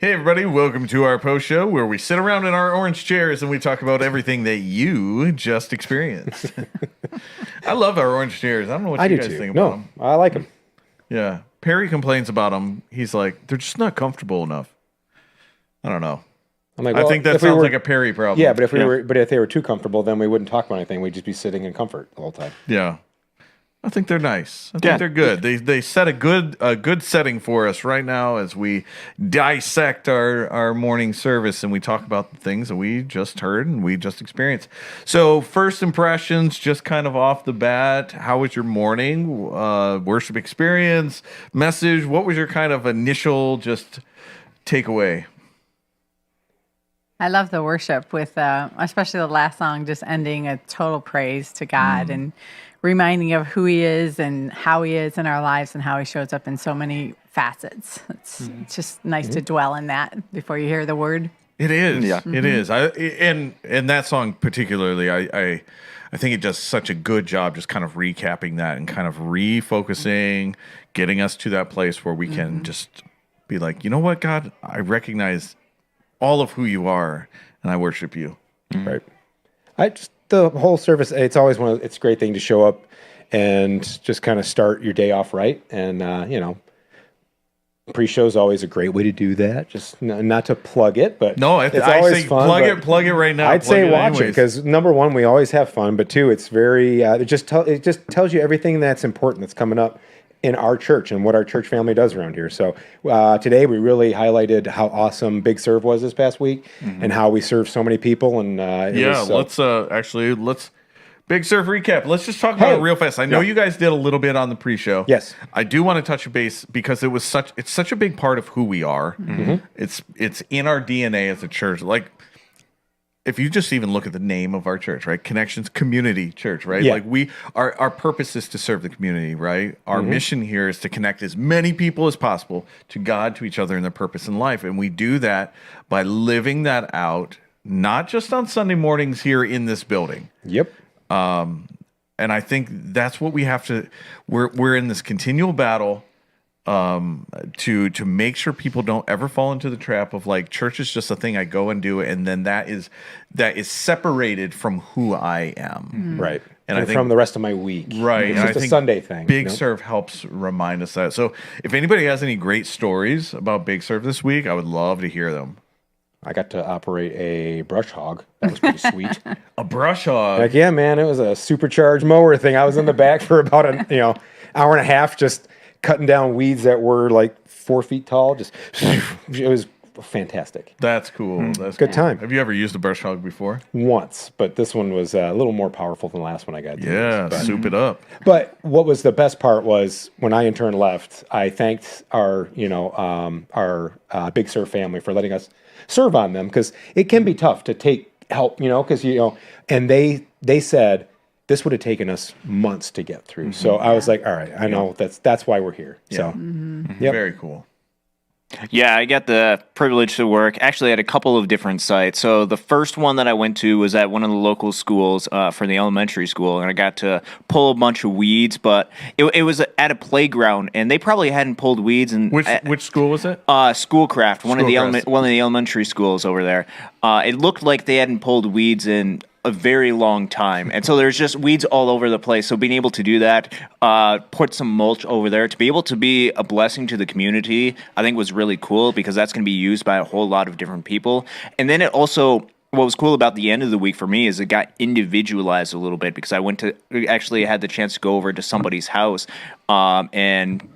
Hey, everybody, welcome to our post show where we sit around in our orange chairs and we talk about everything that you just experienced. I love our orange chairs. I don't know what I you do guys too. think No, about them. I like them. Yeah. Perry complains about them. He's like, they're just not comfortable enough. I don't know. I'm like, I well, think that if we sounds were- like a Perry problem. Yeah, but if they were too comfortable, then we wouldn't talk about anything. We'd just be sitting in comfort the whole time. Yeah. I think they're nice. I think Yeah. they're good. They set a good setting for us right now as we dissect our morning service and we talk about the things that we just heard and we just experienced. So first impressions, just kind of off the bat, how was your morning? Worship experience, message? What was your kind of initial just takeaway? I love the worship with, especially the last song, just ending a total praise to God and reminding of who He is and how He is in our lives and how He shows up in so many facets. It's just nice to dwell in that before you hear the word. It is. Yeah. It is. And that song particularly, I think it does such a good job just kind of recapping that and kind of refocusing, getting us to that place where we can just be like, you know what, God, I recognize all of who you are and I worship you. Right. The whole service. It's always it's a great thing to show up and just kind of start your day off right. And pre-show is always a great way to do that. Just not to plug it, but No, it's I always say fun. plug it right now. I'd Plug say it watch it anyways. because number one, we always have fun, but two, it's very it just tells you everything that's important that's coming up in our church and what our church family does around here. So today we really highlighted how awesome Big Serve was this past week and how we served so many people. And let's Big Surf recap. Let's just talk about it real fast. I know you guys did a little bit on the pre-show. Yes. I do want to touch base because it's such a big part of who we are. It's in our DNA as a church. Like if you just even look at the name of our church, right? Connections Community Church, right? Yeah. Like our purpose is to serve the community, right? Our mission here is to connect as many people as possible to God, to each other, and their purpose in life. And we do that by living that out, not just on Sunday mornings here in this building. Yep. And I think that's what we have to. We're in this continual battle to make sure people don't ever fall into the trap of like church is just a thing I go and do, and then that is separated from who I am. Right. And And I think- from the rest of my week. Right. It's and just I a think Sunday thing. Big you know? Serve helps remind us that. So if anybody has any great stories about Big Serve this week, I would love to hear them. I got to operate a brush hog. That was pretty sweet. A brush hog. Like, yeah, man, it was a supercharged mower thing. I was in the back for about hour and a half, just cutting down weeds that were like 4 feet tall. Just it was fantastic. That's cool. That's Good cool. time. Have you ever used a brush hog before? Once, but this one was a little more powerful than the last one I got. to Yeah, use. But, soup it up. but what was the best part was when I in turn left, I thanked our Big Sur family for letting us serve on them because it can be tough to take help, because and they said this would have taken us months to get through. So I was like, all right, I know that's why we're here. So yep. Very cool. Yeah, I got the privilege to work actually at a couple of different sites. So the first one that I went to was at one of the local schools for the elementary school, and I got to pull a bunch of weeds. But it was at a playground, and they probably hadn't pulled weeds. And Which school was it? Schoolcraft, one of the Schoolcraft. elementary schools over there. It looked like they hadn't pulled weeds in a very long time, and so there's just weeds all over the place. So being able to do that, put some mulch over there, to be able to be a blessing to the community, I think was really cool because that's going to be used by a whole lot of different people. And then it also, what was cool about the end of the week for me is it got individualized a little bit because I actually had the chance to go over to somebody's house and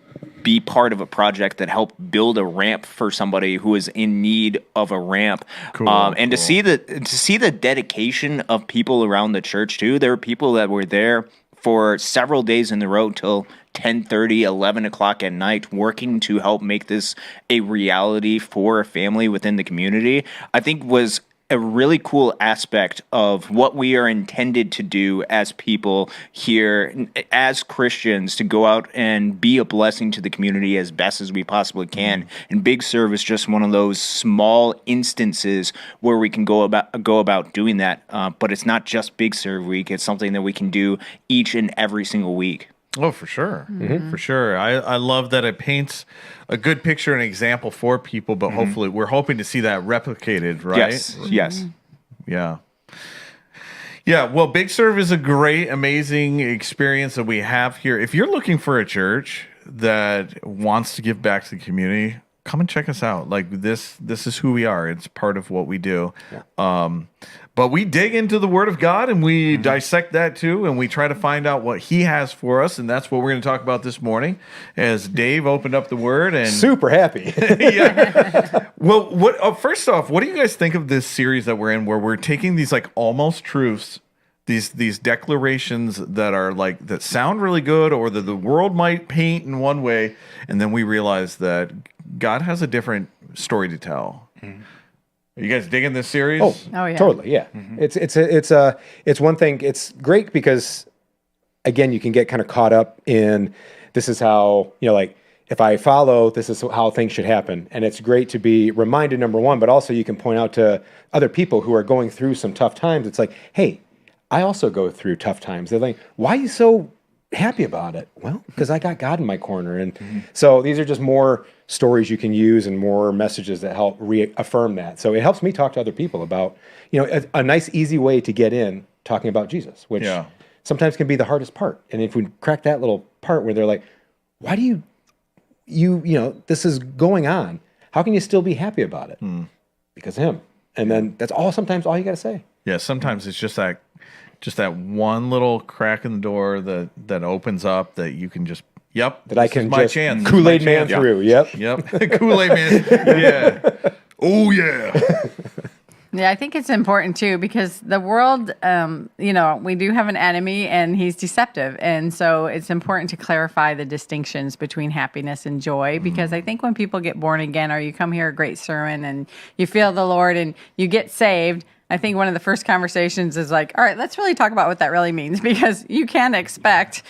be part of a project that helped build a ramp for somebody who is in need of a ramp. Cool, And to see the dedication of people around the church too. There were people that were there for several days in a row till 10:30, 11 o'clock at night, working to help make this a reality for a family within the community, I think was a really cool aspect of what we are intended to do as people here, as Christians, to go out and be a blessing to the community as best as we possibly can. And Big Serve is just one of those small instances where we can go about doing that. But it's not just Big Serve week; it's something that we can do each and every single week. Oh, for sure. For sure. I love that it paints a good picture and example for people, but hopefully we're hoping to see that replicated, right? Yes. Yeah. Yeah. Well, Big Serve is a great, amazing experience that we have here. If you're looking for a church that wants to give back to the community, come and check us out. Like this is who we are. It's part of what we do. But we dig into the Word of God and we dissect that too, and we try to find out what He has for us, and that's what we're going to talk about this morning. As Dave opened up the Word, and Super happy. yeah. Well, first off, what do you guys think of this series that we're in, where we're taking these like almost truths, these declarations that are like that sound really good, or that the world might paint in one way, and then we realize that God has a different story to tell. Are you guys digging this series? Oh, yeah. totally. Yeah. It's one thing. It's great because, again, you can get kind of caught up in this is how, like, if I follow, this is how things should happen. And it's great to be reminded, number one, but also you can point out to other people who are going through some tough times. It's like, hey, I also go through tough times. They're like, why are you so happy about it? Well, because I got God in my corner. And so these are just more stories you can use and more messages that help reaffirm that. So it helps me talk to other people about, a nice, easy way to get in talking about Jesus, which sometimes can be the hardest part. And if we crack that little part where they're like, why do you this is going on. How can you still be happy about it? Because of Him. And then that's sometimes all you got to say. Yeah, sometimes it's just that one little crack in the door that opens up that you can just that I can my just chance. Kool-Aid man through. Yep. Kool-Aid man. Yeah. Oh yeah. Yeah, I think it's important too because the world, we do have an enemy and he's deceptive. And so it's important to clarify the distinctions between happiness and joy because I think when people get born again or you come hear a great sermon and you feel the Lord and you get saved, I think one of the first conversations is like, all right, let's really talk about what that really means because you can expect,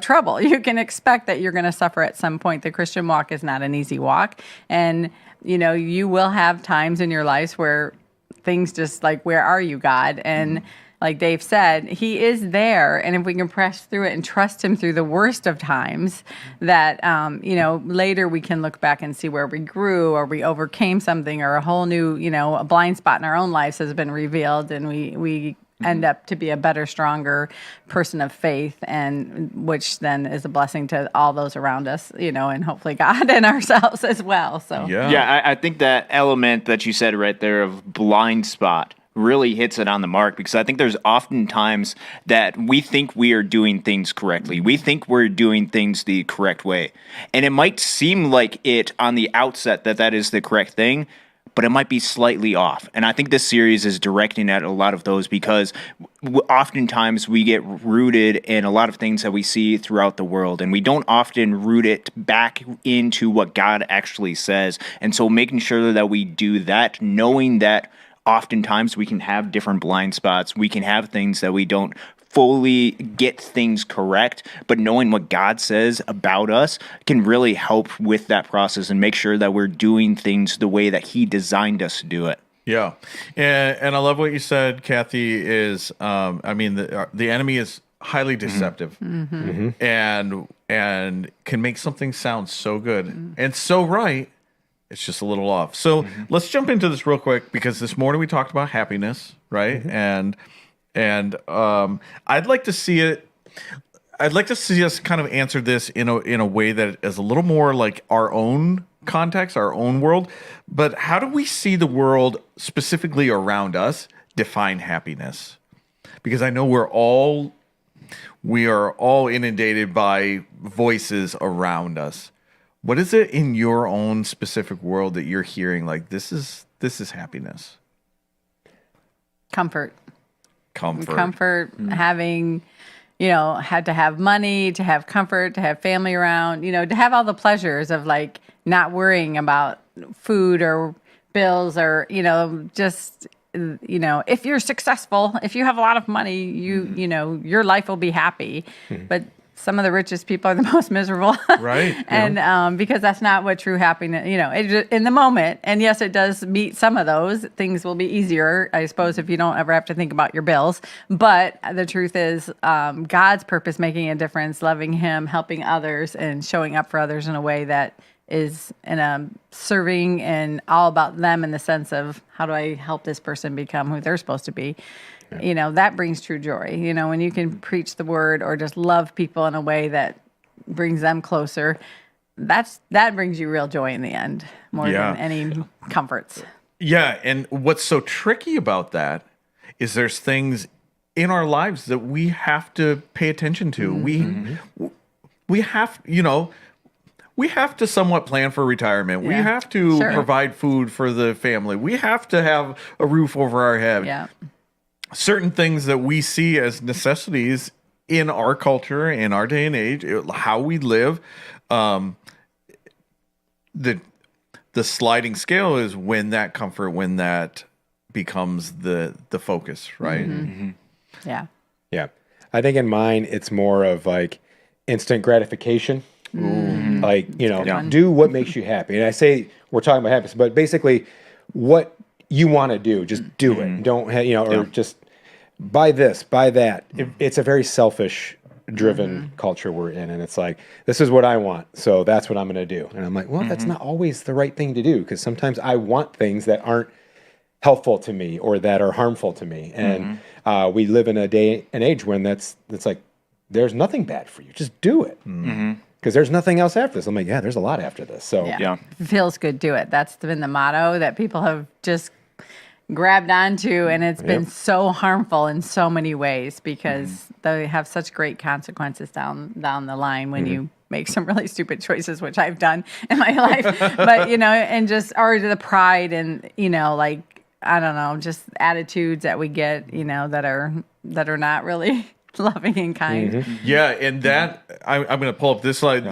trouble. You can expect that you're going to suffer at some point. The Christian walk is not an easy walk. And, you will have times in your life where things just like, where are you, God? And like Dave said, He is there. And if we can press through it and trust Him through the worst of times, that, later we can look back and see where we grew or we overcame something or a whole new, a blind spot in our own lives has been revealed and we end up to be a better, stronger person of faith, and which then is a blessing to all those around us, and hopefully God and ourselves as well. So I think that element that you said right there of blind spot really hits it on the mark because I think there's often times that we think we are doing things correctly. We think we're doing things the correct way. And it might seem like it on the outset that is the correct thing, but it might be slightly off. And I think this series is directing at a lot of those because oftentimes we get rooted in a lot of things that we see throughout the world, and we don't often root it back into what God actually says. And so making sure that we do that, knowing that oftentimes we can have different blind spots, we can have things that we don't fully get things correct, but knowing what God says about us can really help with that process and make sure that we're doing things the way that He designed us to do it. Yeah. And I love what you said, Kathy, is, the enemy is highly deceptive and can make something sound so good and so right. It's just a little off. So let's jump into this real quick because this morning we talked about happiness, right? And I'd like to see it. I'd like to see us kind of answer this in a way that is a little more like our own context, our own world. But how do we see the world specifically around us define happiness? Because I know we are all inundated by voices around us. What is it in your own specific world that you're hearing like this is happiness? Comfort, Mm-hmm. having, had to have money, to have comfort, to have family around, to have all the pleasures of like not worrying about food or bills or, just, if you're successful, if you have a lot of money, your life will be happy. But some of the richest people are the most miserable. Right, And because that's not what true happiness, in the moment. And yes, it does meet some of those. Things will be easier, I suppose, if you don't ever have to think about your bills. But the truth is, God's purpose, making a difference, loving Him, helping others, and showing up for others in a way that is serving and all about them in the sense of how do I help this person become who they're supposed to be. That brings true joy. When you can preach the word or just love people in a way that brings them closer, that brings you real joy in the end, more than any comforts. Yeah, and what's so tricky about that is there's things in our lives that we have to pay attention to. We have, we have to somewhat plan for retirement. We have to provide food for the family. We have to have a roof over our head. Yeah. Certain things that we see as necessities in our culture, in our day and age, how we live, the sliding scale is when that becomes the focus, right? Yeah. Yeah. I think in mine, it's more of like instant gratification. Like, do what makes you happy. And I say we're talking about happiness, but basically what you want to do, just do it. Don't have, or just buy this, buy that. It's a very selfish driven culture we're in. And it's like, this is what I want. So that's what I'm going to do. And I'm like, well, that's not always the right thing to do. Because sometimes I want things that aren't helpful to me or that are harmful to me. And we live in a day and age when that's like, there's nothing bad for you. Just do it. Because there's nothing else after this. I'm like, yeah, there's a lot after this. So If it feels good, do it. That's been the motto that people have just grabbed onto, and it's been so harmful in so many ways because they have such great consequences down the line when you make some really stupid choices, which I've done in my life. But and just or the pride and I don't know, just attitudes that we get, that are not really loving and kind. Yeah, and that I'm going to pull up this slide.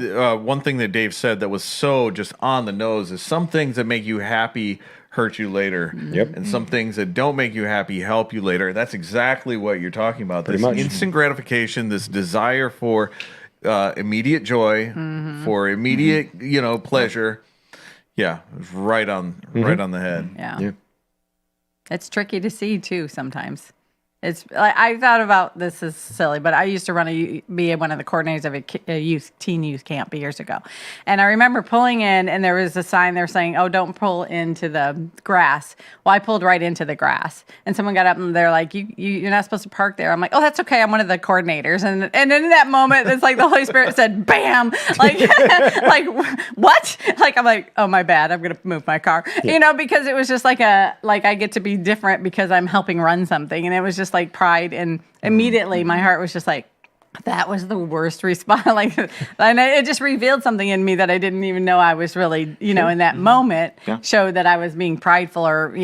One thing that Dave said that was so just on the nose is some things that make you happy hurt you later. Yep. And some things that don't make you happy help you later. That's exactly what you're talking about. This much. instant gratification, this desire for immediate joy, for immediate, pleasure. Yeah, it's right on the head. Yeah. It's tricky to see too sometimes. It's like I thought about this is silly, but I used to be one of the coordinators of a teen youth camp years ago, and I remember pulling in, and there was a sign there saying, "Oh, don't pull into the grass." Well, I pulled right into the grass, and someone got up and they're like, "You're not supposed to park there." I'm like, "Oh, that's okay. I'm one of the coordinators," and in that moment, it's like the Holy Spirit said, "Bam!" Like, like what? Like I'm like, "Oh, my bad. I'm gonna move my car," because it was just like I get to be different because I'm helping run something, and it was just like pride, and immediately my heart was just like, that was the worst response. And it just revealed something in me that I didn't even know I was really, in that moment, showed that I was being prideful or,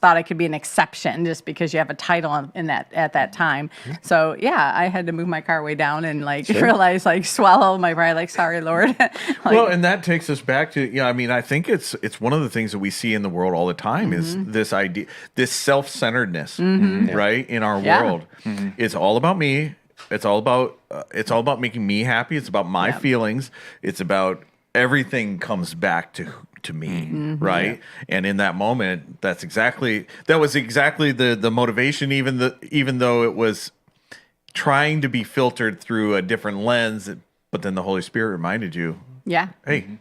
thought I could be an exception just because you have a title at that time. So I had to move my car way down and realize, swallow my pride, sorry, Lord. Well, and that takes us back to, I think it's one of the things that we see in the world all the time is this idea, this self-centeredness, right, in our world. It's all about me. It's all about making me happy. It's about my feelings. It's about everything comes back to me, right? And in that moment, that was exactly the motivation. Even though it was trying to be filtered through a different lens, but then the Holy Spirit reminded you, hey,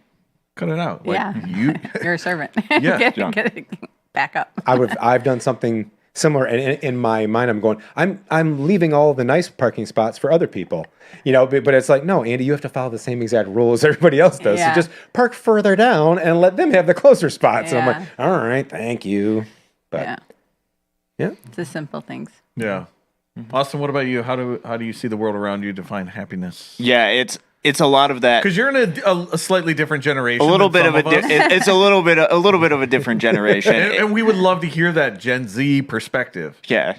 cut it out. You're a servant. Yeah, get it back up. I've done something similar, and in my mind, I'm leaving all the nice parking spots for other people, but it's like, no, Andy, you have to follow the same exact rule as everybody else does. So just park further down and let them have the closer spots. So I'm like, all right, thank you. But it's the simple things. Yeah. Austin, what about you? How do you see the world around you define happiness? Yeah, it's a lot of that. Because you're in a slightly different generation. A little bit of it's a little bit of a different generation, and we would love to hear that Gen Z perspective. Yeah,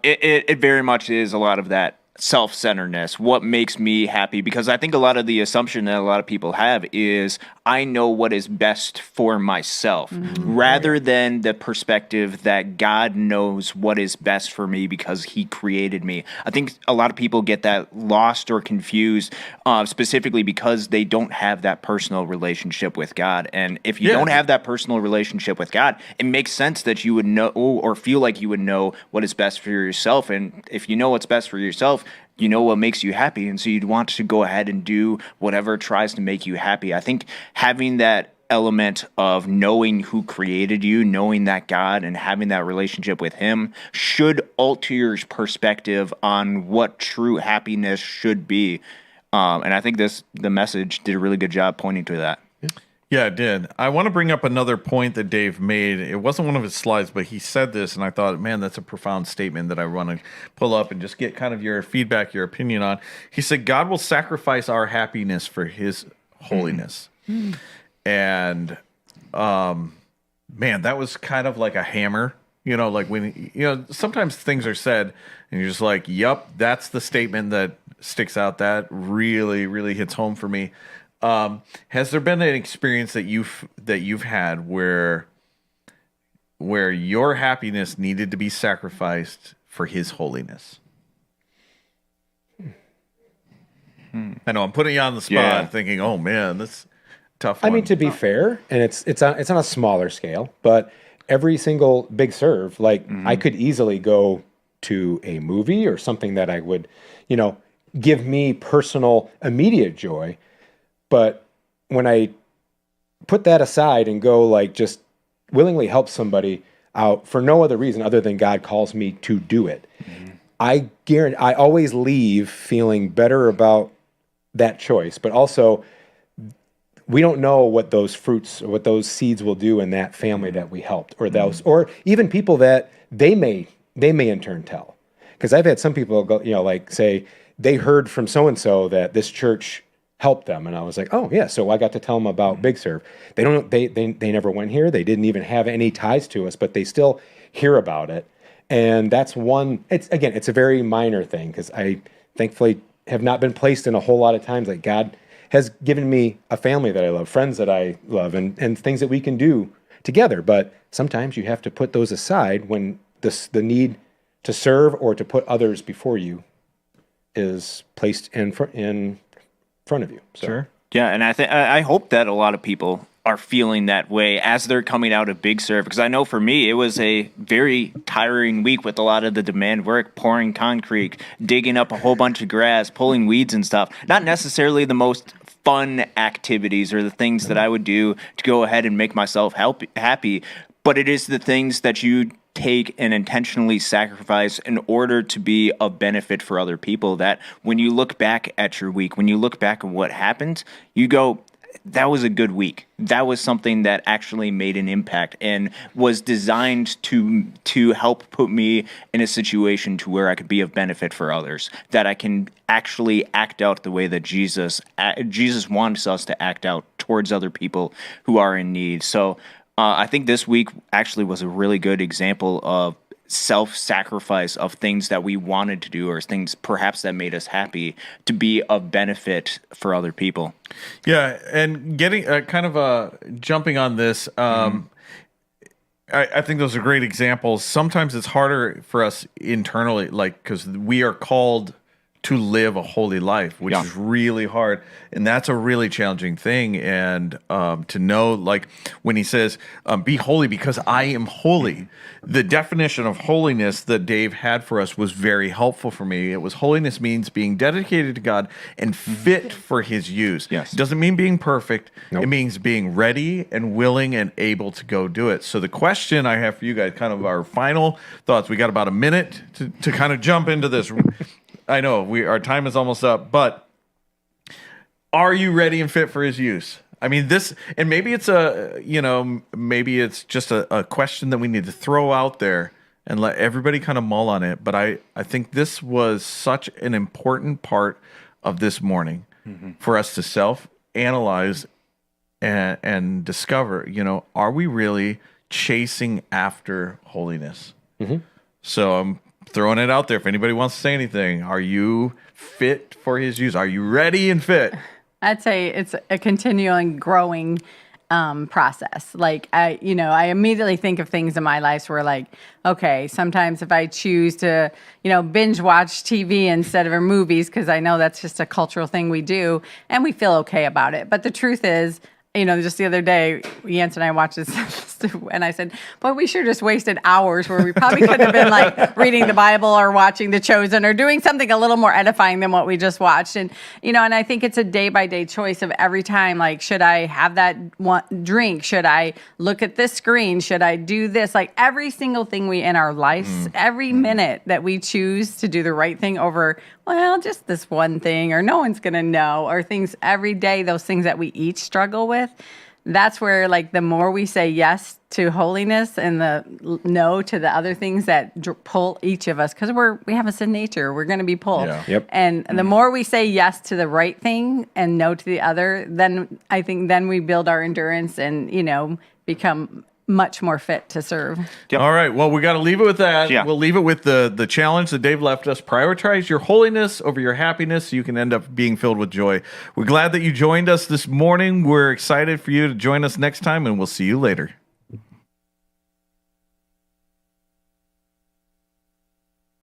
it very much is a lot of that self-centeredness, what makes me happy, because I think a lot of the assumption that a lot of people have is I know what is best for myself, rather than the perspective that God knows what is best for me because he created me. I think a lot of people get that lost or confused, specifically because they don't have that personal relationship with God. And if you Yeah. don't have that personal relationship with God, it makes sense that you would know or feel like you would know what is best for yourself. And if you know what's best for yourself, you know what makes you happy, and so you'd want to go ahead and do whatever tries to make you happy. I think having that element of knowing who created you, knowing that God, and having that relationship with him should alter your perspective on what true happiness should be. And I think the message did a really good job pointing to that. Yeah, it did. I want to bring up another point that Dave made. It wasn't one of his slides, but he said this, and I thought, man, that's a profound statement that I want to pull up and just get kind of your feedback, your opinion on. He said, God will sacrifice our happiness for his holiness. And, man, that was kind of like a hammer. You know, like when, sometimes things are said and you're just like, yep, that's the statement that sticks out. That really, really hits home for me. Has there been an experience that you've had where your happiness needed to be sacrificed for his holiness? I know I'm putting you on the spot, Yeah. thinking, "Oh man, that's a tough I one." mean, to be fair, and it's on a smaller scale, but every single Big Serve, like I could easily go to a movie or something that I would, give me personal immediate joy. But when I put that aside and go like just willingly help somebody out for no other reason other than God calls me to do it, I guarantee I always leave feeling better about that choice. But also, we don't know what those fruits or what those seeds will do in that family that we helped, or those, or even people that they may in turn tell. Because I've had some people go, like say they heard from so and so that this church helped them, and I was like, oh yeah, so I got to tell them about Big Serve. They never went here. They didn't even have any ties to us, but they still hear about it. And that's one. It's a very minor thing because I thankfully have not been placed in a whole lot of times. Like God has given me a family that I love, friends that I love, and things that we can do together. But sometimes you have to put those aside when the need to serve or to put others before you is placed in front of you. So. Sure. Yeah, and I hope that a lot of people are feeling that way as they're coming out of Big Serve, because I know for me it was a very tiring week with a lot of the demand work, pouring concrete, digging up a whole bunch of grass, pulling weeds and stuff. Not necessarily the most fun activities or the things that I would do to go ahead and make myself happy, but it is the things that you take and intentionally sacrifice in order to be of benefit for other people, that when you look back at your week, when you look back at what happened, you go, that was a good week. That was something that actually made an impact and was designed to help put me in a situation to where I could be of benefit for others, that I can actually act out the way that Jesus wants us to act out towards other people who are in need. So I think this week actually was a really good example of self-sacrifice of things that we wanted to do or things perhaps that made us happy to be of benefit for other people. Yeah, and getting jumping on this, I think those are great examples. Sometimes it's harder for us internally, like because we are called to live a holy life, which is really hard, and that's a really challenging thing. And to know, like when he says, "Be holy because I am holy," the definition of holiness that Dave had for us was very helpful for me. It was holiness means being dedicated to God and fit for His use. Yes. It doesn't mean being perfect. Nope. It means being ready and willing and able to go do it. So the question I have for you guys, kind of our final thoughts. We got about a minute to kind of jump into this. I know our time is almost up, but are you ready and fit for His use? I mean, this, and maybe it's maybe it's just a question that we need to throw out there and let everybody kind of mull on it. But I think this was such an important part of this morning for us to self-analyze and discover, are we really chasing after holiness? So I'm throwing it out there. If anybody wants to say anything, are you fit for his use? Are you ready and fit? I'd say it's a continuing growing process. Like I immediately think of things in my life where like, okay, sometimes if I choose to, binge watch TV instead of movies, because I know that's just a cultural thing we do and we feel okay about it. But the truth is, just the other day, Yance and I watched this, and I said, "Boy, we sure just wasted hours where we probably could have been like reading the Bible or watching The Chosen or doing something a little more edifying than what we just watched." And and I think it's a day by day choice of every time, like, should I have that drink? Should I look at this screen? Should I do this? Like every single thing we in our lives, every minute that we choose to do the right thing over, well, just this one thing, or no one's gonna know, or things every day, those things that we each struggle with. That's where, like, the more we say yes to holiness and the no to the other things that pull each of us, because we have a sin nature, we're going to be pulled. Yeah. Yep. And the more we say yes to the right thing and no to the other, then I think then we build our endurance and become much more fit to serve. Yep. All right. Well, we got to leave it with that. Yeah. We'll leave it with the challenge that Dave left us. Prioritize your holiness over your happiness so you can end up being filled with joy. We're glad that you joined us this morning. We're excited for you to join us next time, and we'll see you later.